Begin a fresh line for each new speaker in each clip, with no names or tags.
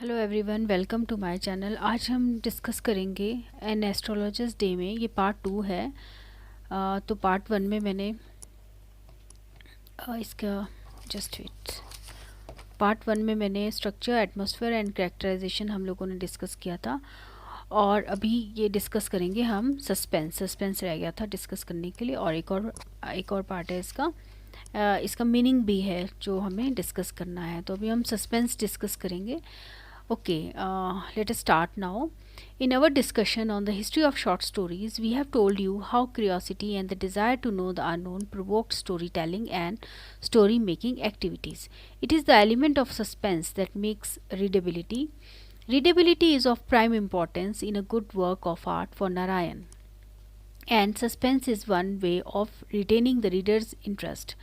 Hello everyone, welcome to my channel. आज हम discuss करेंगे एन एस्ट्रोलॉजर्स डे में। ये पार्ट 2 है। तो पार्ट 1 में मैंने इसका जस्ट वेट पार्ट 1 में मैंने स्ट्रक्चर, एटमॉस्फेयर एंड कैरेक्टराइजेशन हम लोगों ने डिस्कस किया था। और अभी ये डिस्कस करेंगे हम सस्पेंस रह गया था डिस्कस करने के लिए। और एक और पार्ट है इसका। इसका मीनिंग भी है जो हमें डिस्कस करना है। तो अभी हम सस्पेंस डिस्कस करेंगे। Okay, let us start now. In our discussion on the history of short stories, we have told you how curiosity and the desire to know the unknown provoked storytelling and story making activities. It is the element of suspense that makes readability. Readability is of prime importance in a good work of art for Narayan, and suspense is one way of retaining the reader's interest.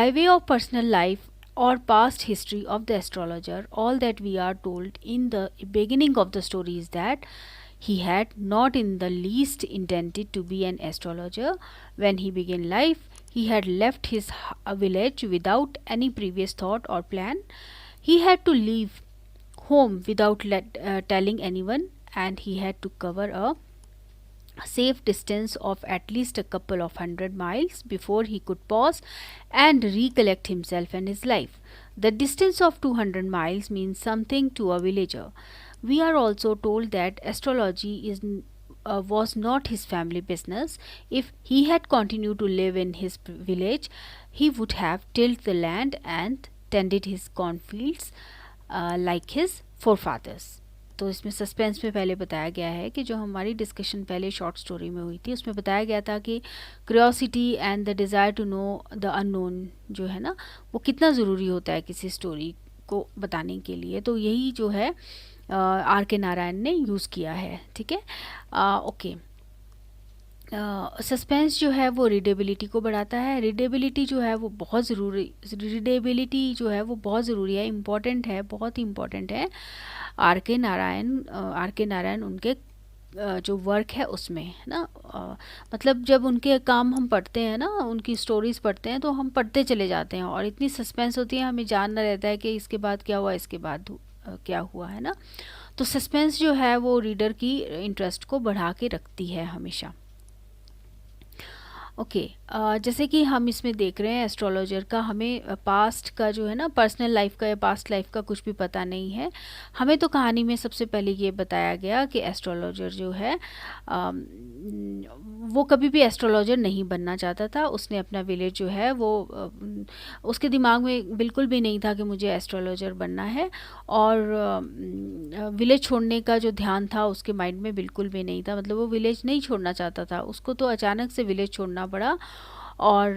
By way of personal life or past history of the astrologer, all that we are told in the beginning of the story is that he had not in the least intended to be an astrologer. When he began life, he had left his village without any previous thought or plan. He had to leave home without telling anyone, and he had to cover a safe distance of at least a couple of 100 miles before he could pause and recollect himself and his life. The distance of 200 miles means something to a villager. We are also told that astrology was not his family business. If he had continued to live in his village, he would have tilled the land and tended his cornfields like his forefathers. तो इसमें suspense में पहले बताया गया है कि जो हमारी डिस्कशन पहले शॉर्ट स्टोरी में हुई थी उसमें बताया गया था कि curiosity and the desire to know the unknown जो है ना, वो कितना ज़रूरी होता है किसी स्टोरी को बताने के लिए। तो यही जो है आर के नारायण ने यूज़ किया है। ठीक है, ओके। सस्पेंस जो है वो रीडेबिलिटी को बढ़ाता है। रीडेबिलिटी जो है वो बहुत ज़रूरी है, इम्पॉर्टेंट है, बहुत ही इम्पॉर्टेंट है। आर के नारायण उनके जो वर्क है उसमें है ना। मतलब जब उनके काम हम पढ़ते हैं ना, उनकी स्टोरीज़ पढ़ते हैं तो हम पढ़ते चले जाते हैं और इतनी सस्पेंस होती है, हमें जानना रहता है कि इसके बाद क्या हुआ, इसके बाद क्या हुआ, है ना। तो सस्पेंस जो है वो रीडर की इंटरेस्ट को बढ़ा के रखती है हमेशा। ओके, जैसे कि हम इसमें देख रहे हैं एस्ट्रोलॉजर का हमें पास्ट का जो है ना, पर्सनल लाइफ का या पास्ट लाइफ का कुछ भी पता नहीं है। हमें तो कहानी में सबसे पहले ये बताया गया कि एस्ट्रोलॉजर जो है वो कभी भी एस्ट्रोलॉजर नहीं बनना चाहता था। उसने अपना विलेज जो है वो उसके दिमाग में बिल्कुल भी नहीं था कि मुझे एस्ट्रोलॉजर बनना है। और विलेज छोड़ने का जो ध्यान था उसके माइंड में बिल्कुल भी नहीं था। मतलब वो विलेज नहीं छोड़ना चाहता था, उसको तो अचानक से विलेज छोड़ना पड़ा। और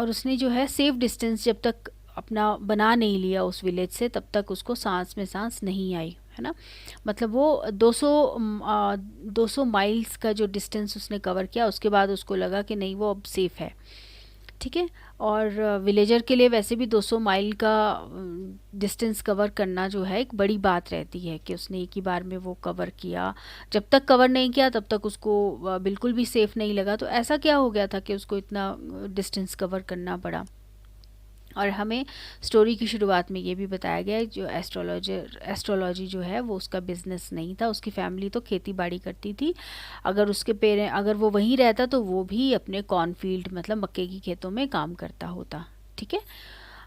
उसने जो है सेफ डिस्टेंस जब तक अपना बना नहीं लिया उस विलेज से, तब तक उसको सांस में सांस नहीं आई, है ना। मतलब वो 200 माइल्स का जो डिस्टेंस उसने कवर किया, उसके बाद उसको लगा कि नहीं, वो अब सेफ़ है। ठीक है। और विलेजर के लिए वैसे भी 200 माइल का डिस्टेंस कवर करना जो है एक बड़ी बात रहती है कि उसने एक ही बार में वो कवर किया। जब तक कवर नहीं किया तब तक उसको बिल्कुल भी सेफ़ नहीं लगा। तो ऐसा क्या हो गया था कि उसको इतना डिस्टेंस कवर करना पड़ा। और हमें स्टोरी की शुरुआत में ये भी बताया गया है जो एस्ट्रोलॉजी जो है वो उसका बिजनेस नहीं था। उसकी फैमिली तो खेती बाड़ी करती थी। अगर वो वहीं रहता तो वो भी अपने कॉर्नफील्ड मतलब मक्के की खेतों में काम करता होता। ठीक है,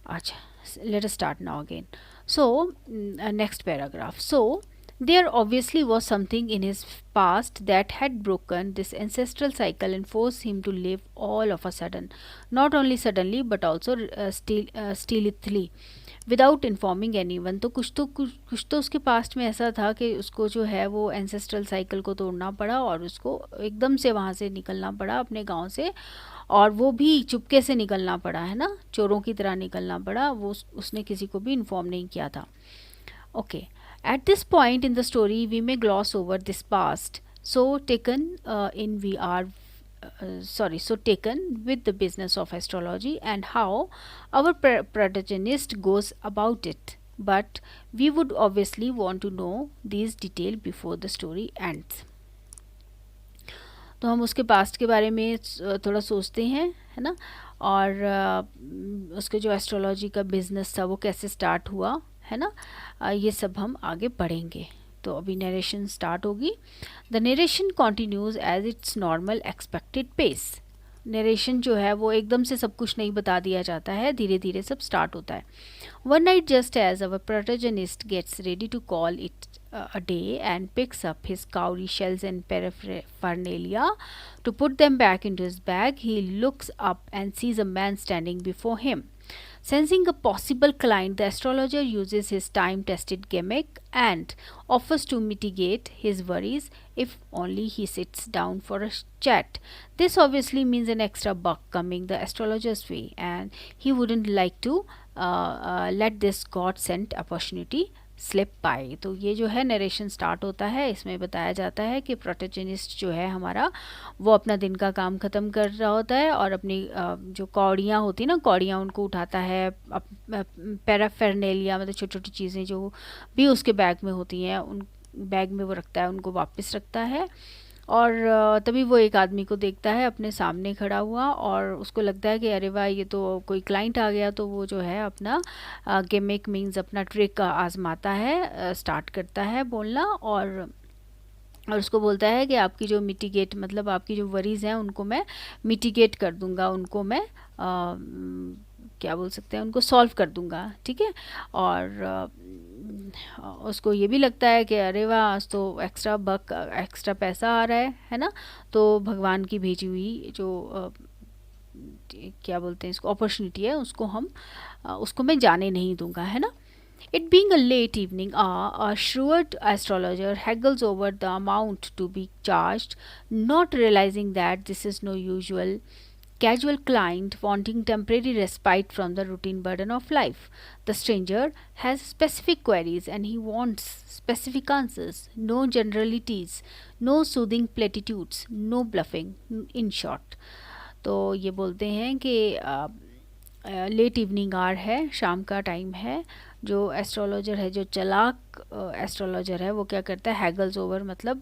अच्छा, late us start now again. So next paragraph. So there obviously was something in his past that had broken this ancestral cycle and forced him to live all of a sudden, not only suddenly but also stealthily, without informing anyone. तो कुछ तो उसके past में ऐसा था कि उसको जो है वो एंसेस्ट्रल साइकिल को तोड़ना पड़ा और उसको एकदम से वहाँ से निकलना पड़ा अपने गांव से। और वो भी चुपके से निकलना पड़ा, है ना, चोरों की तरह निकलना पड़ा। उसने किसी को भी इन्फॉर्म नहीं किया था। Okay, at this point in the story, we may gloss over this past, so taken with the business of astrology and how our protagonist goes about it. But we would obviously want to know these details before the story ends. तो हम उसके past के बारे में थोड़ा सोचते हैं, है ना। और उसके जो एस्ट्रोलॉजी का बिजनेस था वो कैसे स्टार्ट हुआ, है ना। ये सब हम आगे पढ़ेंगे। तो अभी नरेशन स्टार्ट होगी। The narration continues as it's normal expected pace. Narration जो है वो एकदम से सब कुछ नहीं बता दिया जाता है, धीरे धीरे सब स्टार्ट होता है। One night just as our protagonist gets ready to call it a day and picks up his cowrie shells and paraphernalia to put them back into his bag, he looks up and sees a man standing before him. Sensing a possible client, the astrologer uses his time-tested gimmick and offers to mitigate his worries if only he sits down for a chat. This obviously means an extra buck coming the astrologer's way, and he wouldn't like to let this God-sent opportunity slip by. तो ये जो है narration start होता है, इसमें बताया जाता है कि प्रोटोजेनिस्ट जो है हमारा वो अपना दिन का काम ख़त्म कर रहा होता है और अपनी जो कौड़ियाँ होती ना, कौड़ियाँ उनको उठाता है, पैराफेरनेलिया मतलब छोटी छोटी चीज़ें जो भी उसके बैग में होती हैं उन बैग में वो रखता है, उनको वापस रखता है। और तभी वो एक आदमी को देखता है अपने सामने खड़ा हुआ और उसको लगता है कि अरे वाह ये तो कोई क्लाइंट आ गया। तो वो जो है अपना गिमिक मीन्स अपना ट्रिक आजमाता है, स्टार्ट करता है बोलना और उसको बोलता है कि आपकी जो मिटिगेट मतलब आपकी जो वरीज़ हैं उनको मैं मिटिगेट कर दूंगा, उनको मैं क्या बोल सकते हैं, उनको सॉल्व कर दूंगा, ठीक है। और उसको ये भी लगता है कि अरे वाह आज तो एक्स्ट्रा पैसा आ रहा है ना। तो भगवान की भेजी हुई जो क्या बोलते हैं इसको अपॉर्चुनिटी है उसको मैं जाने नहीं दूंगा, है ना। It being a late evening hour, a shrewd astrologer haggles over the amount to be charged, not realizing that this is no usual casual client wanting temporary respite from the routine burden of life. The stranger has specific queries and he wants specific answers, no generalities, no soothing platitudes, no bluffing, in short. तो ये बोलते हैं कि late evening our है, शाम का time है। जो एस्ट्रोलॉजर है, जो चालाक एस्ट्रोलॉजर है, वो क्या करता है, हैगल्स ओवर मतलब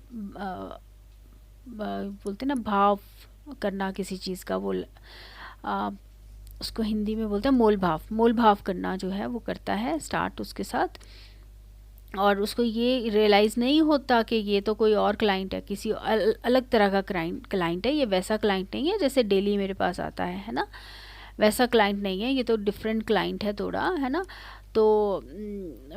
बोलते हैं ना भाव करना किसी चीज़ का, वो उसको हिंदी में बोलते हैं मोल भाव करना जो है वो करता है स्टार्ट उसके साथ। और उसको ये रियलाइज़ नहीं होता कि ये तो कोई और क्लाइंट है, किसी अलग तरह का क्लाइंट है। ये वैसा क्लाइंट नहीं है जैसे डेली मेरे पास आता है ना, वैसा क्लाइंट नहीं है, ये तो डिफरेंट क्लाइंट है थोड़ा, है ना। तो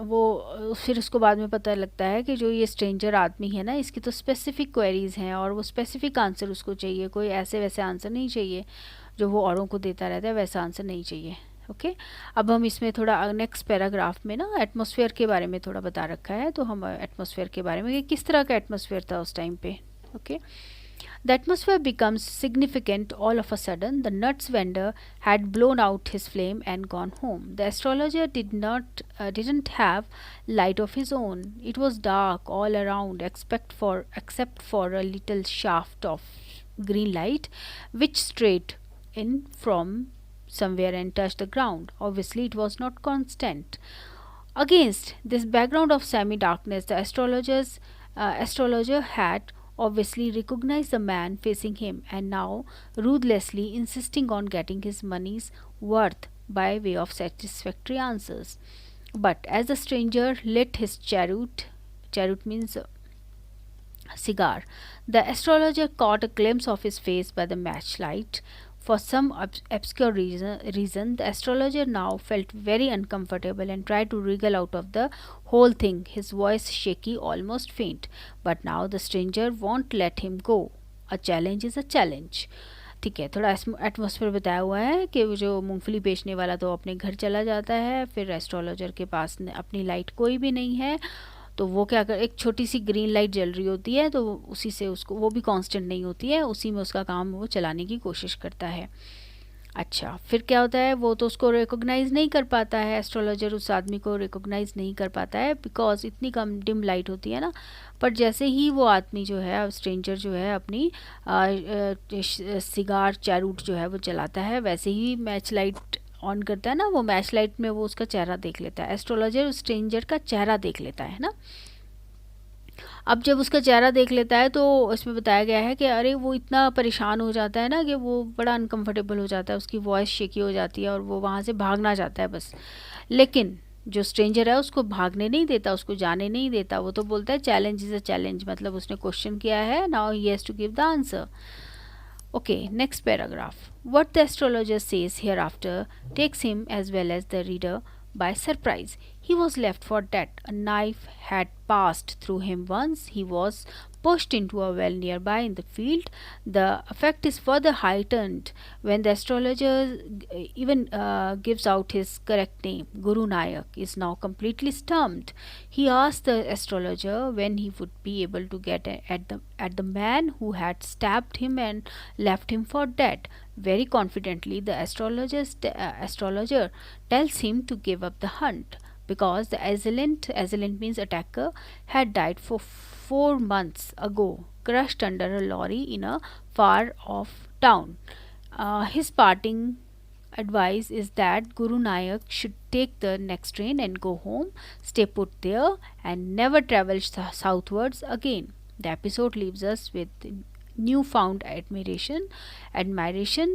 वो फिर उसको बाद में पता लगता है कि जो ये स्ट्रेंजर आदमी है ना, इसकी तो स्पेसिफिक क्वेरीज़ हैं और वो स्पेसिफिक आंसर उसको चाहिए, कोई ऐसे वैसे आंसर नहीं चाहिए जो वो औरों को देता रहता है, वैसा आंसर नहीं चाहिए। ओके अब हम इसमें थोड़ा नेक्स्ट पैराग्राफ में ना एटमॉस्फेयर के बारे में थोड़ा बता रखा है, तो हम एटमॉस्फेयर के बारे में कि किस तरह का एटमॉस्फेयर था उस टाइम पे। Okay The atmosphere becomes significant all of a sudden. The nuts vendor had blown out his flame and gone home. The astrologer didn't have light of his own. It was dark all around except for a little shaft of green light which strayed in from somewhere and touched the ground. Obviously, it was not constant. Against this background of semi-darkness, the astrologer had obviously recognized the man facing him and now ruthlessly insisting on getting his money's worth by way of satisfactory answers. But as the stranger lit his cheroot means cigar, the astrologer caught a glimpse of his face by the matchlight. For some obscure reason, the astrologer now felt very uncomfortable and tried to wriggle out of the whole thing, his voice shaky, almost faint. But now the stranger won't let him go. A challenge is a challenge. ठीक है, थोड़ा atmosphere बताया हुआ है कि जो मूंगफली बेचने वाला तो अपने घर चला जाता है, फिर एस्ट्रोलॉजर के पास अपनी लाइट कोई भी नहीं है, तो वो क्या कर, एक छोटी सी ग्रीन लाइट जल रही होती है, तो उसी से उसको, वो भी कांस्टेंट नहीं होती है, उसी में उसका काम वो चलाने की कोशिश करता है। अच्छा फिर क्या होता है, वो तो उसको रिकॉग्नाइज़ नहीं कर पाता है, एस्ट्रोलॉजर उस आदमी को रिकॉग्नाइज़ नहीं कर पाता है बिकॉज इतनी कम डिम लाइट होती है ना। पर जैसे ही वो आदमी जो है, स्ट्रेंजर जो है, अपनी सिगार चैरूट जो है वो जलाता है, वैसे ही मैच लाइट ऑन करता है ना, वो मैच लाइट में वो उसका चेहरा देख लेता है, एस्ट्रोलॉजर उस स्ट्रेंजर का चेहरा देख लेता है ना। अब जब उसका चेहरा देख लेता है तो इसमें बताया गया है कि अरे वो इतना परेशान हो जाता है ना कि वो बड़ा अनकंफर्टेबल हो जाता है, उसकी वॉइस शेकी हो जाती है और वो वहाँ से भागना चाहता है बस। लेकिन जो स्ट्रेंजर है उसको भागने नहीं देता, उसको जाने नहीं देता, वो तो बोलता है चैलेंज इज़ अ चैलेंज, मतलब उसने क्वेश्चन किया है, now he has to give the answer. Okay, next paragraph. What the astrologer says hereafter takes him as well as the reader by surprise. He was left for dead. A knife had passed through him once. He was pushed into a well nearby in the field. The effect is further heightened when the astrologer even gives out his correct name. Guru Nayak is now completely stumped. He asked the astrologer when he would be able to get at the man who had stabbed him and left him for dead. Very confidently, the astrologer tells him to give up the hunt because the assailant means attacker, had died for 4 months ago, crushed under a lorry in a far off town. His parting advice is that Guru Nayak should take the next train and go home, stay put there, and never travel southwards again. The episode leaves us with newfound admiration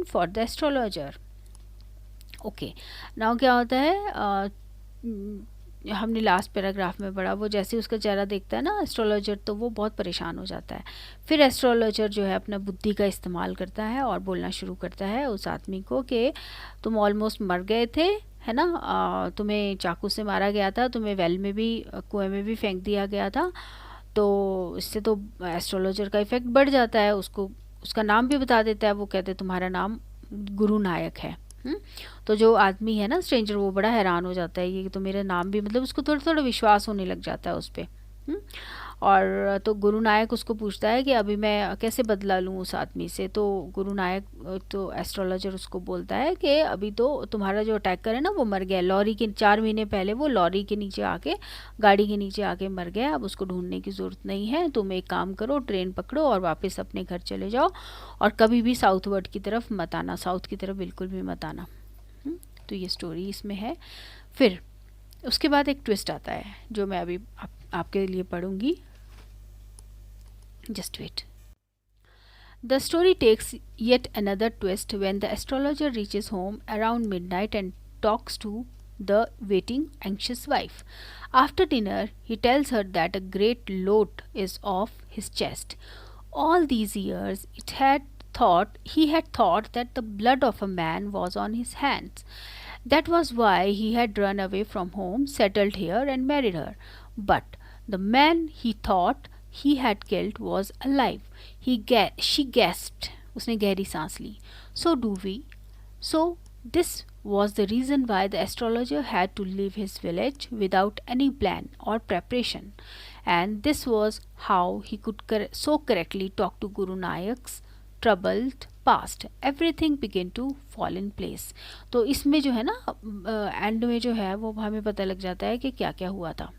for the astrologer. Okay, now क्या होता है, हमने last paragraph में पढ़ा, वो जैसे उसका चेहरा देखता है ना एस्ट्रोलॉजर, तो वो बहुत परेशान हो जाता है. फिर एस्ट्रोलॉजर जो है अपना बुद्धि का इस्तेमाल करता है और बोलना शुरू करता है उस आदमी को कि तुम ऑलमोस्ट मर गए थे, है ना, तुम्हें चाकू से मारा गया था, तुम्हें वेल में भी, कुएं में भी फेंक दिया गया था. तो इससे तो एस्ट्रोलॉजर का इफ़ेक्ट बढ़ जाता है, उसको उसका नाम भी बता देता है. वो कहते तुम्हारा नाम गुरु नायक है. तो जो आदमी है ना स्ट्रेंजर, वो बड़ा हैरान हो जाता है, ये तो मेरा नाम भी, मतलब उसको थोड़ा थोड़ा विश्वास होने लग जाता है उस पर. और तो गुरु नायक उसको पूछता है कि अभी मैं कैसे बदला लूँ उस आदमी से. तो गुरु नायक, तो एस्ट्रोलॉजर उसको बोलता है कि अभी तो तुम्हारा जो अटैकर है ना वो मर गया, लॉरी के 4 महीने पहले वो लॉरी के नीचे आके, गाड़ी के नीचे आके मर गया. अब उसको ढूंढने की ज़रूरत नहीं है, तुम एक काम करो, ट्रेन पकड़ो और वापस अपने घर चले जाओ, और कभी भी साउथवर्ड की तरफ मत आना, साउथ की तरफ बिल्कुल भी मत आना. तो ये स्टोरी इसमें है. फिर उसके बाद एक ट्विस्ट आता है जो मैं अभी आपके लिए पढ़ूंगी. Just wait. The story takes yet another twist when the astrologer reaches home around midnight and talks to the waiting, anxious wife. After dinner, he tells her that a great load is off his chest. All these years, he had thought that the blood of a man was on his hands. That was why he had run away from home, settled here, and married her. But the man he thought he had killed was alive. She gasped. उसने गहरी सांस ली. So do we? So this was the reason why the astrologer had to leave his village without any plan or preparation. And this was how he could so correctly talk to Guru Nayak's troubled past. Everything began to fall in place. तो इसमें जो है ना and में जो है वो हमें पता लग जाता है कि क्या क्या हुआ था.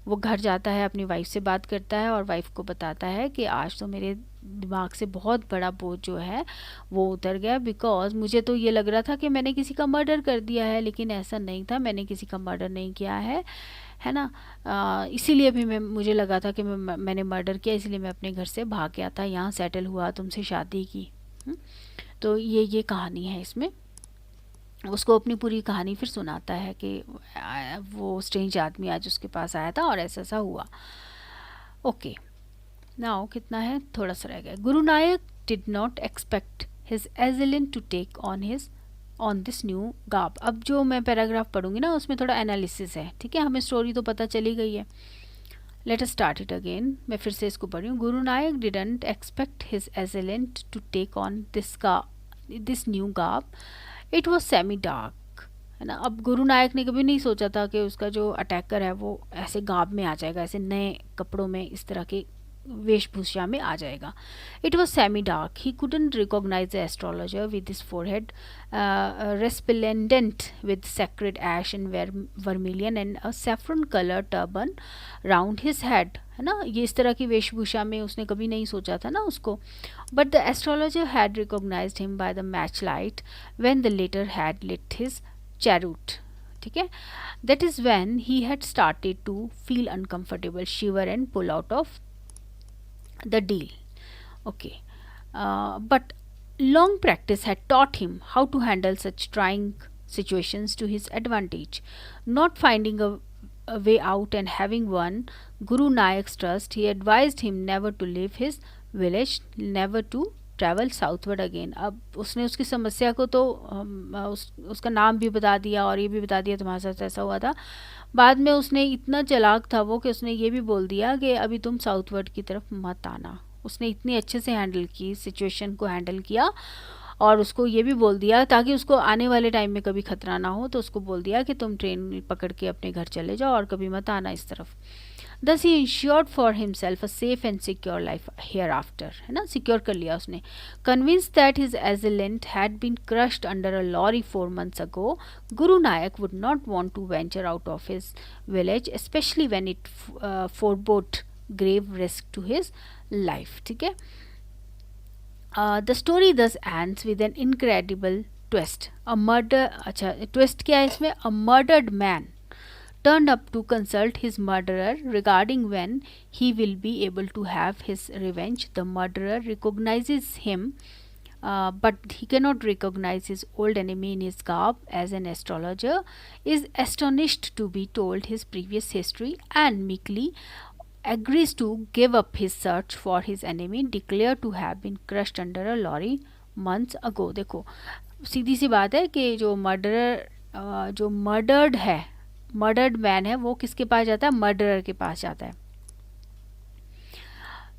वो घर जाता है, अपनी वाइफ से बात करता है और वाइफ को बताता है कि आज तो मेरे दिमाग से बहुत बड़ा बोझ जो है वो उतर गया, बिकॉज मुझे तो ये लग रहा था कि मैंने किसी का मर्डर कर दिया है, लेकिन ऐसा नहीं था, मैंने किसी का मर्डर नहीं किया है ना. इसीलिए भी मुझे लगा था कि मैंने मर्डर किया, इसलिए मैं अपने घर से भाग गया था, यहाँ सेटल हुआ, तुमसे शादी की. तो ये कहानी है इसमें. उसको अपनी पूरी कहानी फिर सुनाता है कि वो स्ट्रेंज आदमी आज उसके पास आया था और ऐसा ऐसा हुआ. ओके, नाउ कितना है, थोड़ा सा रह गया. Guru Nayak did not expect his assailant to take on this new garb. अब जो मैं पैराग्राफ पढ़ूंगी ना उसमें थोड़ा एनालिसिस है, ठीक है, हमें स्टोरी तो पता चली गई है. Let us start it again. मैं फिर से इसको पढ़ी हूँ. Guru Nayak didn't expect his assailant to take on this new garb. It was semi dark, है ना. अब गुरु नायक ने कभी नहीं सोचा था कि उसका जो अटैकर है वो ऐसे गाब में आ जाएगा, ऐसे नए कपड़ों में, इस तरह के वेशभूषा में आ जाएगा. It was semi dark. He couldn't recognise the astrologer with his forehead resplendent with sacred ash and vermilion and a saffron color turban round his head, है ना. ये इस तरह की वेशभूषा में उसने कभी नहीं सोचा था ना उसको. But the astrologer had recognized him by the match light when the latter had lit his chariot. ठीक है. That is when he had started to feel uncomfortable, shiver and pull out of the deal. Okay. But long practice had taught him how to handle such situations to his advantage. Not finding a way out and having won Guru Nayak's trust, he advised him never to leave his village, never to travel southward again. अब उसने उसकी समस्या को तो उसका नाम भी बता दिया और ये भी बता दिया तुम्हारे साथ ऐसा हुआ था. बाद में उसने इतना चालाक था वो कि उसने ये भी बोल दिया कि अभी तुम साउथवर्ड की तरफ मत आना. उसने इतनी अच्छे से हैंडल की, सिचुएशन को हैंडल किया और उसको ये भी बोल दिया ताकि उसको आने वाले टाइम में कभी खतरा ना हो, तो उसको बोल दिया कि तुम ट्रेन पकड़ के अपने घर चले जाओ और कभी मत आना इस तरफ. Thus he ensured for himself a safe and secure life hereafter. है ना, सिक्योर कर लिया उसने. Convinced that his assailant had been crushed under a lorry 4 months ago, Guru Nayak would not want to venture out of his village, especially when it forebode grave risk to his life. ठीक है. The story thus ends with an incredible twist. A murder, अच्छा twist क्या है इसमें? A murdered man turned up to consult his murderer regarding when he will be able to have his revenge. The murderer recognizes him, but he cannot recognize his old enemy in his garb as an astrologer, is astonished to be told his previous history, and meekly agrees to give up his search for his enemy, declared to have been crushed under a lorry months ago. देखो सीधी सी बात है कि जो murderer जो murdered है, murdered man है, वो किसके पास जाता है? मर्डरर के पास जाता है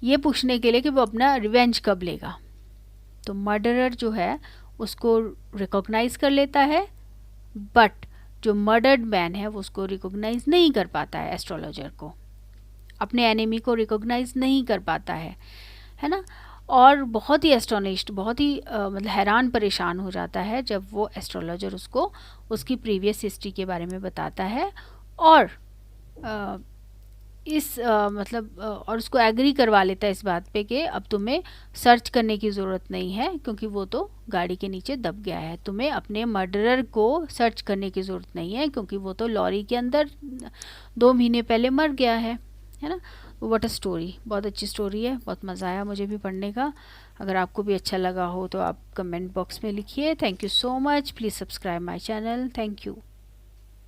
ये पूछने के लिए कि वो अपना रिवेंज कब लेगा. तो मर्डरर जो है उसको रिकॉग्नाइज कर लेता है, बट जो मर्डर्ड मैन है वो उसको रिकॉग्नाइज नहीं कर पाता है, एस्ट्रोलॉजर को, अपने एनिमी को रिकॉग्नाइज नहीं कर पाता है ना. और बहुत ही एस्टोनिश्ड, बहुत ही मतलब हैरान परेशान हो जाता है जब वो एस्ट्रोलॉजर उसको उसकी प्रीवियस हिस्ट्री के बारे में बताता है और और उसको एग्री करवा लेता है इस बात पे कि अब तुम्हें सर्च करने की ज़रूरत नहीं है क्योंकि वो तो गाड़ी के नीचे दब गया है. तुम्हें अपने मर्डरर को सर्च करने की ज़रूरत नहीं है क्योंकि वो तो लॉरी के अंदर 2 महीने पहले मर गया है ना. व्हाट अ स्टोरी, बहुत अच्छी स्टोरी है, बहुत मज़ा आया मुझे भी पढ़ने का. अगर आपको भी अच्छा लगा हो तो आप कमेंट बॉक्स में लिखिए. Thank you so much. Please subscribe my channel. Thank you.